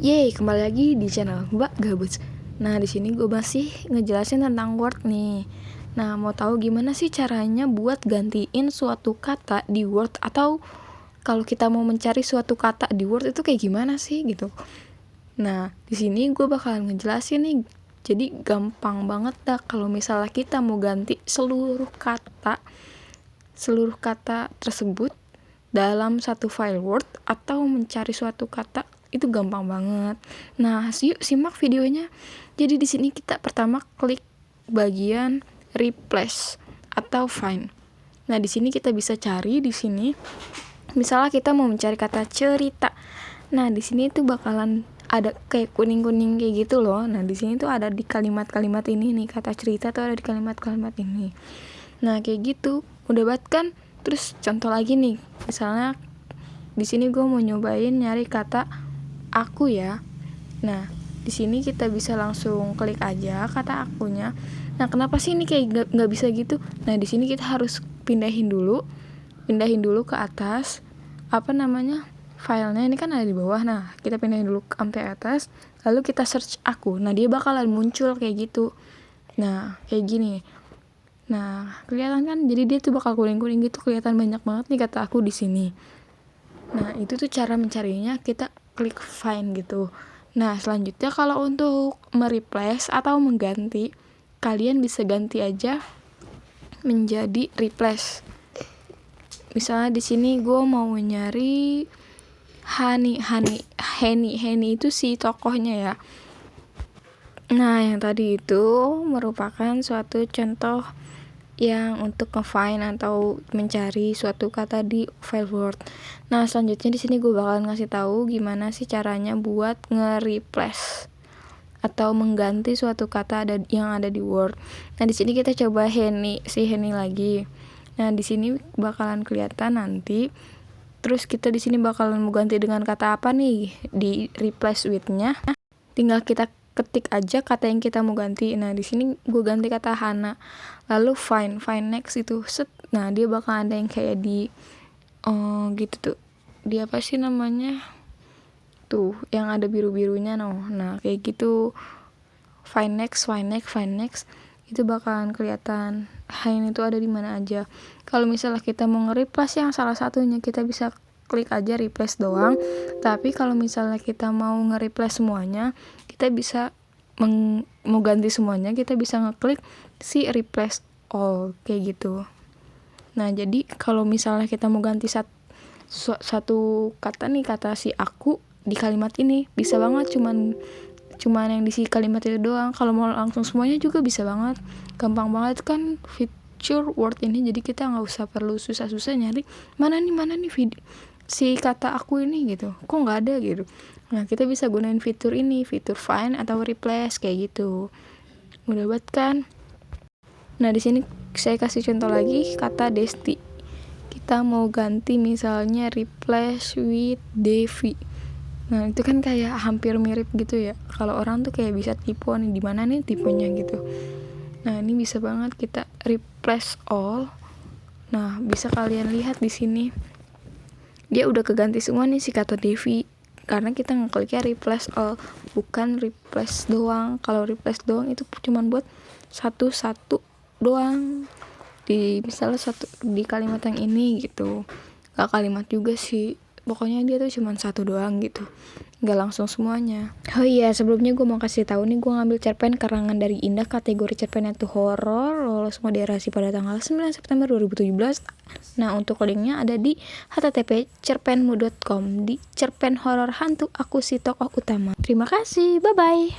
Yeay, kembali lagi di channel Mbak Gabus. Nah, di sini gue masih ngejelasin tentang word nih. Nah, mau tahu gimana sih caranya buat gantiin suatu kata di word, atau kalau kita mau mencari suatu kata di word itu kayak gimana sih gitu. Nah, di sini gue bakalan ngejelasin nih. Jadi gampang banget dah kalau misalnya kita mau ganti seluruh kata tersebut dalam satu file Word, atau mencari suatu kata itu gampang banget. Nah, yuk simak videonya. Jadi di sini kita pertama klik bagian replace atau find. Nah, di sini kita bisa cari di sini. Misalnya kita mau mencari kata cerita. Nah, di sini tuh bakalan ada kayak kuning-kuning kayak gitu loh. Nah, di sini tuh ada di kalimat-kalimat ini nih, kata cerita tuh ada di kalimat-kalimat ini. Nah, kayak gitu. Udah banget kan? Terus contoh lagi nih. Misalnya di sini gue mau nyobain nyari kata aku ya. Nah, di sini kita bisa langsung klik aja kata akunya. Nah, kenapa sih ini kayak nggak bisa gitu? Nah, di sini kita harus pindahin dulu ke atas. Filenya ini kan ada di bawah. Nah, kita pindahin dulu sampai atas, lalu kita search aku. Nah, dia bakalan muncul kayak gitu. Nah, kayak gini. Nah, kelihatan kan? Jadi dia tuh bakal kuning-kuning gitu, kelihatan banyak banget nih kata aku di sini. Nah, itu tuh cara mencarinya, kita klik find gitu. Nah, selanjutnya kalau untuk mereplace atau mengganti, kalian bisa ganti aja menjadi replace. Misalnya di sini gue mau nyari Henny itu si tokohnya ya. Nah, yang tadi itu merupakan suatu contoh yang untuk nge-find atau mencari suatu kata di file Word. Nah, selanjutnya di sini gue bakalan ngasih tahu gimana sih caranya buat nge-replace atau mengganti suatu kata yang ada di Word. Nah, di sini kita coba Henny lagi. Nah, di sini bakalan kelihatan nanti. Terus kita di sini bakalan mau ganti dengan kata apa nih di replace with-nya. Tinggal kita ketik aja kata yang kita mau ganti. Nah, di sini gue ganti kata Hana. Lalu find next itu set. Nah, dia bakal ada yang kayak di gitu tuh. Dia apa sih namanya? Tuh, yang ada biru-birunya Nah, kayak gitu. Find next itu bakalan kelihatan Hein itu ada di mana aja. Kalau misalnya kita mau nge-replace yang salah satunya, kita bisa klik aja replace doang. Tapi kalau misalnya kita mau nge-replace semuanya, kita bisa mau ganti semuanya, kita bisa ngeklik si replace all kayak gitu. Nah, jadi kalau misalnya kita mau ganti satu kata nih, kata si aku di kalimat ini, bisa banget cuman yang di si kalimat itu doang. Kalau mau langsung semuanya juga bisa banget, gampang banget kan feature Word ini. Jadi kita nggak usah perlu susah-susah nyari mana nih video si kata aku ini gitu, kok nggak ada gitu. Nah, kita bisa gunain fitur ini, fitur find atau replace kayak gitu. Mudah banget kan? Nah, di sini saya kasih contoh lagi kata Desti. Kita mau ganti misalnya replace with Devi. Nah, itu kan kayak hampir mirip gitu ya. Kalau orang tuh kayak bisa tipu nih, di mana nih tipenya gitu. Nah, ini bisa banget kita replace all. Nah, bisa kalian lihat di sini. Dia udah keganti semua nih si kata Devi, karena kita ngekliknya replace all, bukan replace doang. Kalau replace doang itu cuma buat satu doang. Misalnya satu di kalimat yang ini gitu. Gak kalimat juga sih. Pokoknya dia tuh cuma satu doang gitu, nggak langsung semuanya. Oh iya, sebelumnya gue mau kasih tahu nih, gue ngambil cerpen karangan dari Indah, kategori cerpennya tuh horor, lolos moderasi pada tanggal 9 September 2017. Nah, untuk linknya ada di http://cerpenmu.com, di cerpen horor hantu aku si tokoh utama. Terima kasih, bye bye.